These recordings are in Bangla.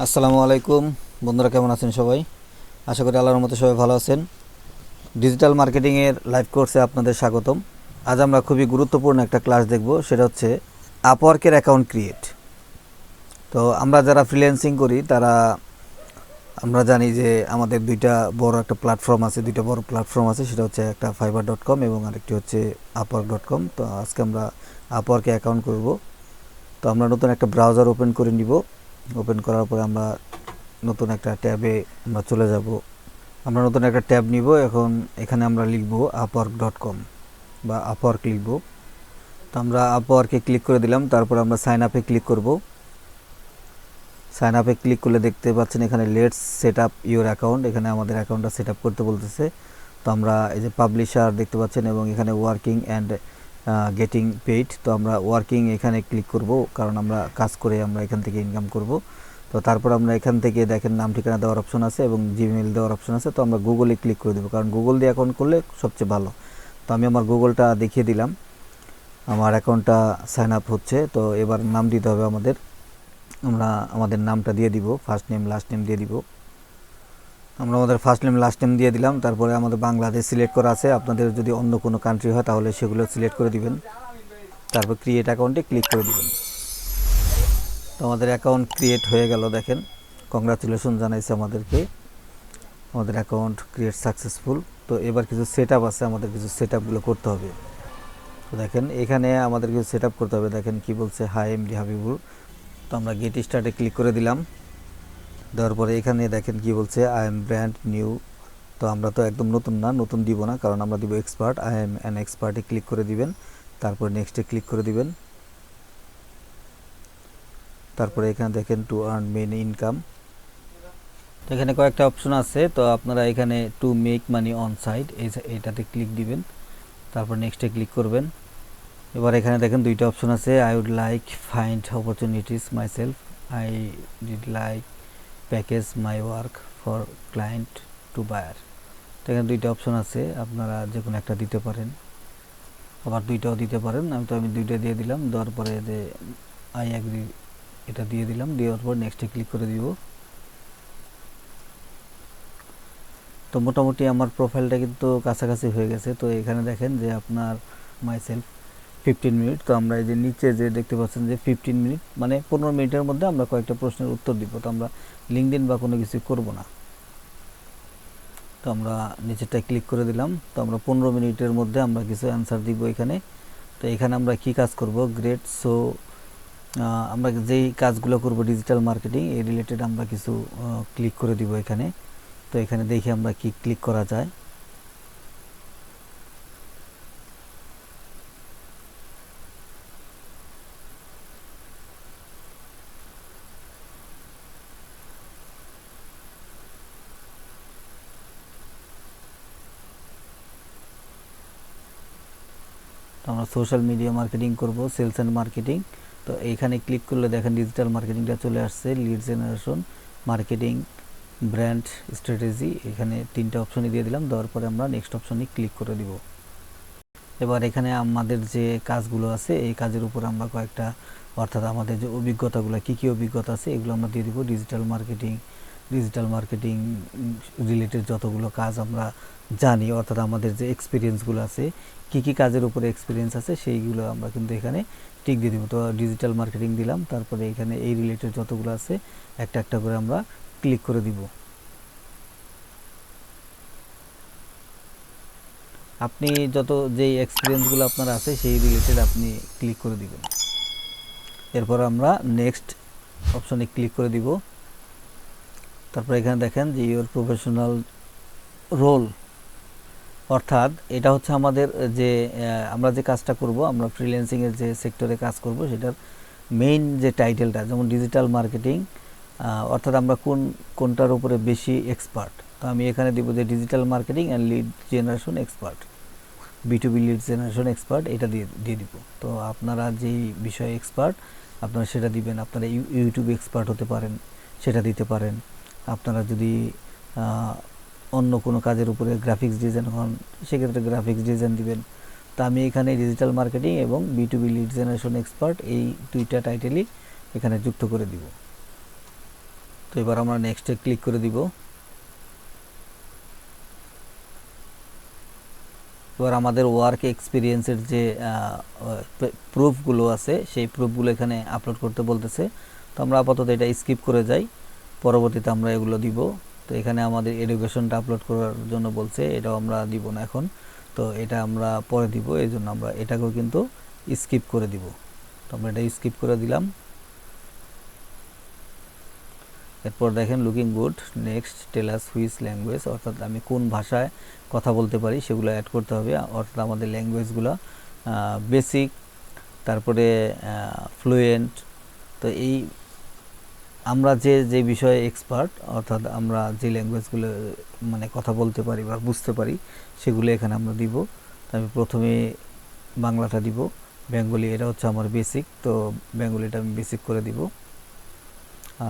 আসসালামু আলাইকুম বন্ধুরা, কেমন আছেন সবাই? আশা করি আল্লাহর মতো সবাই ভালো আছেন। ডিজিটাল মার্কেটিংয়ের লাইভ কোর্সে আপনাদের স্বাগতম। আজ আমরা খুবই গুরুত্বপূর্ণ একটা ক্লাস দেখব, সেটা হচ্ছে আপওয়ার্কের অ্যাকাউন্ট ক্রিয়েট। তো আমরা যারা ফ্রিল্যান্সিং করি তারা আমরা জানি যে আমাদের দুইটা বড় প্ল্যাটফর্ম আছে, সেটা হচ্ছে একটা fiverr.com এবং আরেকটি হচ্ছে upwork.com। তো আজকে আমরা আপওয়ার্কে অ্যাকাউন্ট করব। তো আমরা নতুন একটা ব্রাউজার ওপেন করে নিব। ওপেন করার পরে আমরা নতুন একটা ট্যাবে আমরা চলে যাব। আমরা নতুন একটা ট্যাব নিব। এখন এখানে আমরা লিখব upwork.com বা আপওয়ার্ক লিখব। তো আমরা আপওয়ার্কে ক্লিক করে দিলাম। তারপর আমরা সাইন আপে ক্লিক করব। সাইন আপে ক্লিক করলে দেখতে পাচ্ছেন এখানে let's set up your account. এখানে আমাদের অ্যাকাউন্টটা সেট আপ করতে বলতেছে। তো আমরা এই যে পাবলিশার দেখতে পাচ্ছেন এবং এখানে ওয়ার্কিং অ্যান্ড গেটিং পেইড। তো আমরা ওয়ার্কিং এখানে ক্লিক করব, কারণ আমরা কাজ করে আমরা এখান থেকে ইনকাম করব। তো তারপর আমরা এখান থেকে দেখেন নাম ঠিকানা দেওয়ার অপশন আছে এবং জিমেইল দেওয়ার অপশন আছে। তো আমরা গুগলে ক্লিক করে দেবো, কারণ গুগল দিয়ে অ্যাকাউন্ট করলে সবচেয়ে ভালো। তো আমি আমার গুগলটা দেখিয়ে দিলাম, আমার অ্যাকাউন্টটা সাইন আপ হচ্ছে। তো এবার নাম দিতে হবে আমরা আমাদের নামটা দিয়ে দিব, ফার্স্ট নেম লাস্ট নেম দিয়ে দিব। আমরা আমাদের ফার্স্ট নেম লাস্ট নেম দিয়ে দিলাম। তারপরে আমাদের বাংলাদেশ সিলেক্ট করা আছে, আপনাদের যদি অন্য কোনো কান্ট্রি হয় তাহলে সেগুলো সিলেক্ট করে দিবেন। তারপর ক্রিয়েট অ্যাকাউন্টে ক্লিক করে দিবেন। তো আমাদের অ্যাকাউন্ট ক্রিয়েট হয়ে গেল। দেখেন, কংগ্রাচুলেশন জানাইছে আমাদেরকে, আমাদের অ্যাকাউন্ট ক্রিয়েট সাকসেসফুল। তো এবার কিছু সেট আপ আছে, আমাদের কিছু সেট আপগুলো করতে হবে। তো দেখেন এখানে আমাদের কিছু সেট আপ করতে হবে। দেখেন কি বলছে, হাই এমডি হাবিবুল। তো আমরা গেট স্টার্টে ক্লিক করে দিলাম। দেওয়ার পরে এখানে দেখেন কি বলছে, আই এম ব্র্যান্ড নিউ। তো আমরা তো একদম নতুন না, নতুন দিব না, কারণ আমরা দিব এক্সপার্ট। আই এম অ্যান এক্সপার্টে ক্লিক করে দিবেন। তারপর নেক্সটে ক্লিক করে দিবেন। তারপরে এখানে দেখেন টু আর্ন মেইন ইনকাম। তো এখানে কয়েকটা অপশন আছে। তো আপনারা এখানে to make money on site এইটাতে ক্লিক দিবেন। তারপর নেক্সটে ক্লিক করবেন। এবার এখানে দেখেন দুইটা অপশন আছে, I would like find opportunities myself, I did like package my work for client to buyer. তো এখানে দুইটা অপশন আছে, আপনারা যে কোনো একটা দিতে পারেন, আবার দুইটাও দিতে পারেন। আমি দুইটা দিয়ে দিলাম। দেওয়ার পরে যে আই অ্যাগ্রি এটা দিয়ে দিলাম। দেওয়ার পর নেক্সটে ক্লিক করে দিব। তো মোটামুটি আমার প্রোফাইলটা কিন্তু কাছাকাছি হয়ে গেছে। তো এখানে দেখেন যে আপনার মাই সেলফ 15 মিনিট। তো আমরা এই যে নিচে যে দেখতে পাচ্ছেন যে 15 মিনিট মানে 15 মিনিটের মধ্যে আমরা কয়েকটা প্রশ্নের উত্তর দিব। তো আমরা লিঙ্কডইন বা কোনো কিছু করব না। তো আমরা নিচেরটা ক্লিক করে দিলাম। তো আমরা 15 মিনিটের মধ্যে আমরা কিছু অ্যান্সার দিব এখানে। তো এখানে আমরা কি কাজ করব, গ্রেট। সো আমরা যেই কাজগুলো করব ডিজিটাল মার্কেটিং এই রিলেটেড আমরা কিছু ক্লিক করে দিব এখানে। তো এখানে দেখি আমরা কি ক্লিক করা যায়। তো আমরা সোশ্যাল মিডিয়া মার্কেটিং করব, সেলস অ্যান্ড মার্কেটিং। তো এইখানে ক্লিক করলে দেখেন ডিজিটাল মার্কেটিংটা চলে আসছে, lead generation, marketing, brand strategy. এখানে তিনটা অপশনই দিয়ে দিলাম। দেওয়ার পরে আমরা নেক্সট অপশনে ক্লিক করে দিব। এবার এখানে আমাদের যে কাজগুলো আছে এই কাজের উপর আমরা কয়েকটা, অর্থাৎ আমাদের যে অভিজ্ঞতাগুলো, কী কী অভিজ্ঞতা আছে এগুলো আমরা দিয়ে দিব। ডিজিটাল মার্কেটিং রিলেটেড যতগুলো কাজ আমরা জানি, অর্থাৎ আমাদের যে এক্সপিরিয়েন্সগুলো আছে, কী কী কাজের উপরে এক্সপিরিয়েন্স আছে সেইগুলো আমরা কিন্তু এখানে টিক দিয়ে দিব। তো ডিজিটাল মার্কেটিং দিলাম। তারপরে এখানে এই রিলেটেড যতগুলো আছে একটা একটা করে আমরা ক্লিক করে দিব। আপনি যত যেই এক্সপিরিয়েন্সগুলো আপনার আছে সেই রিলেটেড আপনি ক্লিক করে দিবেন। এরপর আমরা নেক্সট অপশনে ক্লিক করে দিব। তারপর এখানে দেখেন যে ইওর প্রফেশনাল রোল, অর্থাৎ এটা হচ্ছে আমাদের যে আমরা যে কাজটা করব, আমরা ফ্রিল্যান্সিংয়ের যে সেক্টরে কাজ করব সেটার মেইন যে টাইটেলটা, যেমন ডিজিটাল মার্কেটিং, অর্থাৎ আমরা কোনটার উপরে বেশি এক্সপার্ট। তো আমি এখানে দিব যে digital marketing and lead generation expert, B2B lead generation expert, এটা দিয়ে দিব। তো আপনারা যেই বিষয়ে এক্সপার্ট আপনারা সেটা দিবেন। আপনারা ইউটিউব এক্সপার্ট হতে পারেন, সেটা দিতে পারেন। আপনারা যদি অন্য কোনো কাজের উপরে গ্রাফিক্স ডিজাইন হন সেক্ষেত্রে গ্রাফিক্স ডিজাইন দিবেন। তো আমি এখানে ডিজিটাল মার্কেটিং এবং B2B লিড জেনারেশন এক্সপার্ট এই দুইটা টাইটেলই এখানে যুক্ত করে দিব। তো এবার আমরা নেক্সটে ক্লিক করে দিব। এবার আমাদের ওয়ার্ক এক্সপিরিয়েন্সের যে প্রুফগুলো আছে সেই প্রুফগুলো এখানে আপলোড করতে বলতেছে। তো আমরা আপাতত এটা স্কিপ করে যাই, পরবর্তীতে আমরা এগুলো দিব। তো এখানে আমাদের এডুকেশনটা আপলোড করার জন্য বলছে, এটাও আমরা দিব না এখন, তো এটা আমরা পরে দিব, এই জন্য আমরা এটাকেও কিন্তু স্কিপ করে দিব। তো আমরা এটা স্কিপ করে দিলাম। এরপর দেখেন looking good, next tell us which language, অর্থাৎ আমি কোন ভাষায় কথা বলতে পারি সেগুলো অ্যাড করতে হবে। অর্থাৎ আমাদের ল্যাঙ্গুয়েজগুলো বেসিক, তারপরে ফ্লুয়েন্ট। তো এই আমরা যে যে বিষয়ে এক্সপার্ট, অর্থাৎ আমরা যে ল্যাঙ্গুয়েজগুলো মানে কথা বলতে পারি বা বুঝতে পারি সেগুলো এখানে আমরা দিব। তো আমি প্রথমে বাংলাটা দিব, বেঙ্গলি এটা হচ্ছে আমার বেসিক, তো বেঙ্গলিটা আমি বেসিক করে দিব।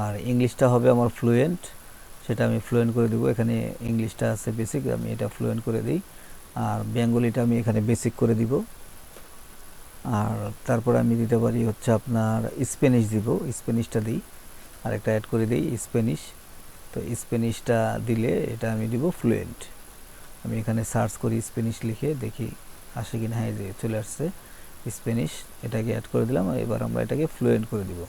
আর ইংলিশটা হবে আমার ফ্লুয়েন্ট, সেটা আমি ফ্লুয়েন্ট করে দিব। এখানে ইংলিশটা আছে বেসিক, আমি এটা ফ্লুয়েন্ট করে দিই। আর বেঙ্গলিটা আমি এখানে বেসিক করে দিব। আর তারপরে আমি দিতে পারি হচ্ছে আপনার স্প্যানিশ দিব, স্প্যানিশটা দিই। আর একটা অ্যাড করে দিই স্প্যানিশ, তো স্প্যানিশটা দিলে এটা আমি দিব ফ্লুয়েন্ট। আমি এখানে সার্চ করি স্প্যানিশ লিখে দেখি আসে কিনা, হ্যাঁ যে চলে আসছে স্প্যানিশ, এটাকে অ্যাড করে দিলাম। এবার আমরা এটাকে ফ্লুয়েন্ট করে দিব।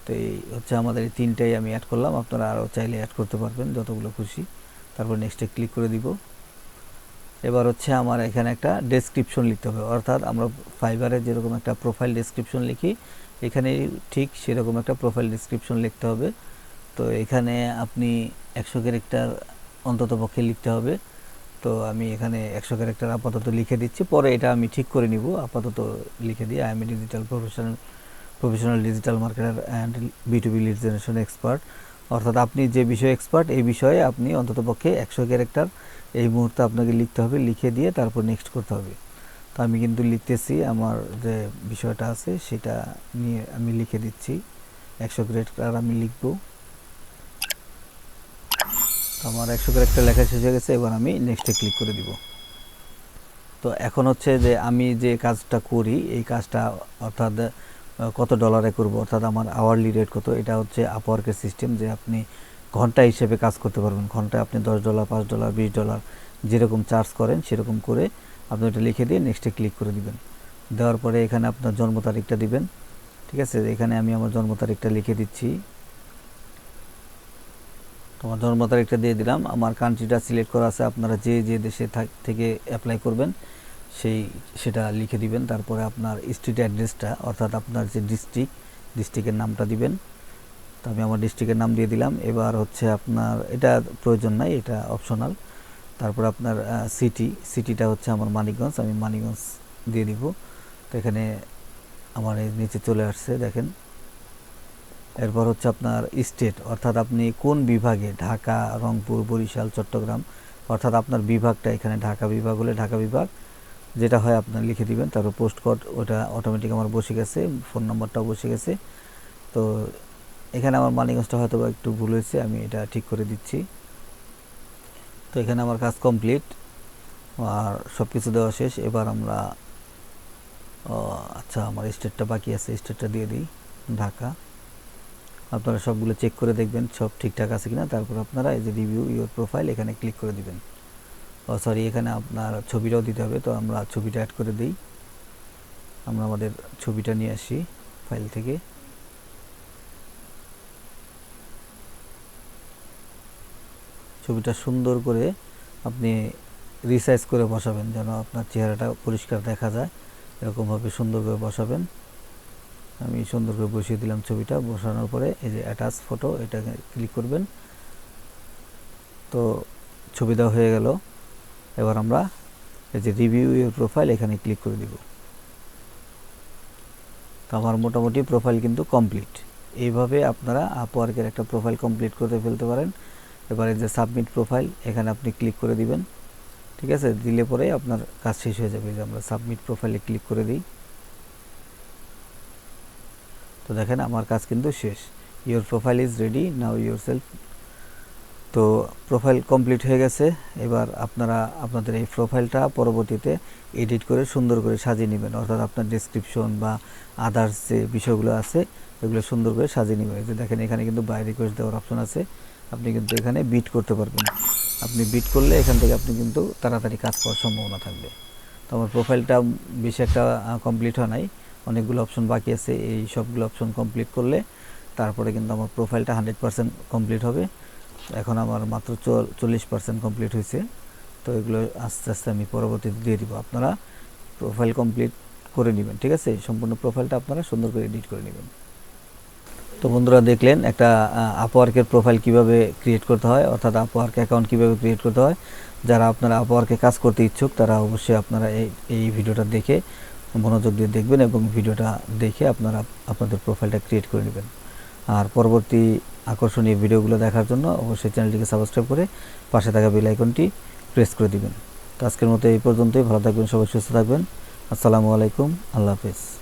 তো এই হচ্ছে আমাদের এই তিনটাই আমি অ্যাড করলাম, আপনারা আরও চাইলে অ্যাড করতে পারবেন যতগুলো খুশি। তারপর নেক্সটে ক্লিক করে দিব। এবার হচ্ছে আমার এখানে একটা ডেসক্রিপশন লিখতে হবে, অর্থাৎ আমরা ফাইবারে যেরকম একটা প্রোফাইল ডেসক্রিপশন লিখি এখানে ঠিক সেরকম একটা প্রোফাইল ডেসক্রিপশন লিখতে হবে। তো এখানে আপনি 100 ক্যারেক্টার অন্তত পক্ষে লিখতে হবে। তো আমি এখানে 100 ক্যারেক্টার আপাতত লিখে দিচ্ছি, পরে এটা আমি ঠিক করে নিব। আপাতত লিখে দিই, I M A digital professional digital marketer and B2B lead generation expert. অর্থাৎ আপনি যে বিষয়ে এক্সপার্ট এই বিষয়ে আপনি অন্ততপক্ষে 100 ক্যারেক্টার এই মুহূর্তে আপনাকে লিখতে হবে, লিখে দিয়ে তারপর নেক্সট করতে হবে। তো আমি কিন্তু লিখতেছি, আমার যে বিষয়টা আছে সেটা নিয়ে আমি লিখে দিচ্ছি, 100 ক্যারেক্টার আমি লিখব। তো আমার 100 ক্যারেক্টার লেখা শেষ হয়ে গেছে, এবার আমি নেক্সটে ক্লিক করে দিব। তো এখন হচ্ছে যে আমি যে কাজটা করি এই কাজটা অর্থাৎ কত ডলারে করব, অর্থাৎ আমার আওয়ারলি রেট কত, এটা হচ্ছে আপওয়ার্কের সিস্টেম, যে আপনি ঘন্টা হিসেবে কাজ করতে পারবেন। ঘন্টায় আপনি $10, $5, $20 যেরকম চার্জ করেন সেরকম করে আপনি ওটা লিখে দিয়ে নেক্সটে ক্লিক করে দিবেন। দেওয়ার পরে এখানে আপনার জন্ম তারিখটা দিবেন, ঠিক আছে। এখানে আমি আমার জন্ম তারিখটা লিখে দিচ্ছি, তোমার জন্ম তারিখটা দিয়ে দিলাম। আমার কান্ট্রিটা সিলেক্ট করা আছে, আপনারা যে যে দেশে থেকে অ্যাপ্লাই করবেন সেটা লিখে দিবেন। তারপরে আপনার স্ট্রিট অ্যাড্রেসটা, অর্থাৎ আপনার যে ডিস্ট্রিক্টের নামটা দিবেন। তো আমি আমার ডিস্ট্রিক্টের নাম দিয়ে দিলাম। এবার হচ্ছে আপনার এটা প্রয়োজন নাই, এটা অপশনাল। তারপর আপনার সিটিটা হচ্ছে আমার মানিকগঞ্জ, আমি মানিকগঞ্জ দিয়ে দিব। তো এখানে আমার এই নিচে চলে আসছে দেখেন। এরপর হচ্ছে আপনার স্টেট, অর্থাৎ আপনি কোন বিভাগে, ঢাকা, রংপুর, বরিশাল, চট্টগ্রাম, অর্থাৎ আপনার বিভাগটা এখানে ঢাকা বিভাগ হলে ঢাকা বিভাগ যেটা হয় আপনার লিখে দিবেন। তারপর পোস্ট কোড ওটা অটোমেটিক আমার বসে গেছে, ফোন নাম্বারটাও বসে গেছে। তো এখানে আমার মানিকগঞ্জটা হয়তো বা একটু ভুল হয়েছে, আমি এটা ঠিক করে দিচ্ছি। তো এখানে আমার কাজ কমপ্লিট আর সব কিছু দেওয়া শেষ। এবার আমরা আচ্ছা আমার স্টেটটা বাকি আছে, স্টেটটা দিয়ে দিই ঢাকা। আপনারা সবগুলো চেক করে দেখবেন সব ঠিকঠাক আছে কিনা, তারপর আপনারা এই যে রিভিউ ইউর প্রোফাইল এখানে ক্লিক করে দিবেন। সরি, এখানে আপনার ছবিটাও দিতে হবে, তো আমরা ছবিটা অ্যাড করে দিই। আমরা আমাদের ছবিটা নিয়ে আসি ফাইল থেকে। ছবিটা সুন্দর করে আপনি রিসাইজ করে বসাবেন, যেন আপনার চেহারাটা পরিষ্কার দেখা যায়, এরকমভাবে সুন্দর করে বসাবেন। আমি সুন্দর করে বসিয়ে দিলাম ছবিটা। বসানোর পরে এই যে অ্যাটাচ ফটো, এটা ক্লিক করবেন। তো ছবি দেওয়া হয়ে গেল। এবার আমরা এই যে রিভিউ ইউর প্রোফাইল এখানে ক্লিক করে দিব। তো আমার মোটামুটি প্রোফাইল কিন্তু কমপ্লিট। এইভাবে আপনারা আপওয়ার্কের একটা প্রোফাইল কমপ্লিট করে ফেলতে পারেন। এবারে যে সাবমিট প্রোফাইল এখানে আপনি ক্লিক করে দিবেন, ঠিক আছে। দিলে পরে আপনার কাজ শেষ হয়ে যাবে। যে আমরা সাবমিট প্রোফাইলে ক্লিক করে দিই, তো দেখেন আমার কাজ কিন্তু শেষ। Your profile is ready now, your self তো প্রোফাইল কমপ্লিট হয়ে গেছে। এবার আপনারা আপনাদের এই প্রোফাইলটা পরবর্তীতে এডিট করে সুন্দর করে সাজিয়ে নেবেন, অর্থাৎ আপনার ডেসক্রিপশন বা আদার্স যে বিষয়গুলো আছে এগুলো সুন্দর করে সাজিয়ে নেবেন। এই যে দেখেন এখানে কিন্তু বাই রিকোয়েস্ট দেওয়ার অপশন আছে, আপনি কিন্তু এখানে বিট করতে পারবেন। আপনি বিট করলে এখান থেকে আপনি কিন্তু তাড়াতাড়ি কাজ পাওয়ার সম্ভাবনা থাকবে। তো আমার প্রোফাইলটা বেশি একটা কমপ্লিট হয় নাই, অনেকগুলো অপশন বাকি আছে। এই সবগুলো অপশন কমপ্লিট করলে তারপরে কিন্তু আমার প্রোফাইলটা 100% কমপ্লিট হবে। এখন আমার মাত্র 40% কমপ্লিট হয়েছে। তো এগুলো আস্তে আস্তে আমি পরবর্তীতে দিয়ে দিব। আপনারা প্রোফাইল কমপ্লিট করে নেবেন, ঠিক আছে? সম্পূর্ণ প্রোফাইলটা আপনারা সুন্দর করে এডিট করে নেবেন। তো বন্ধুরা দেখলেন একটা আপওয়ার্কের প্রোফাইল কিভাবে ক্রিয়েট করতে হয়, অর্থাৎ আপওয়ার্ক অ্যাকাউন্ট কিভাবে ক্রিয়েট করতে হয়। যারা আপনারা আপওয়ার্কে কাজ করতে ইচ্ছুক তারা অবশ্যই আপনারা এই ভিডিওটা দেখে মনোযোগ দিয়ে দেখবেন এবং ভিডিওটা দেখে আপনারা আপনাদের প্রোফাইলটা ক্রিয়েট করে নেবেন। আর পরবর্তী আকর্ষণীয় ভিডিওগুলো দেখার জন্য অবশ্যই চ্যানেলটিকে সাবস্ক্রাইব করে পাশে থাকা বেল আইকনটি প্রেস করে দিবেন। তো আজকের মতো এই পর্যন্তই। ভালো থাকবেন, সবাই সুস্থ থাকবেন। আসসালামু আলাইকুম, আল্লাহ হাফেজ।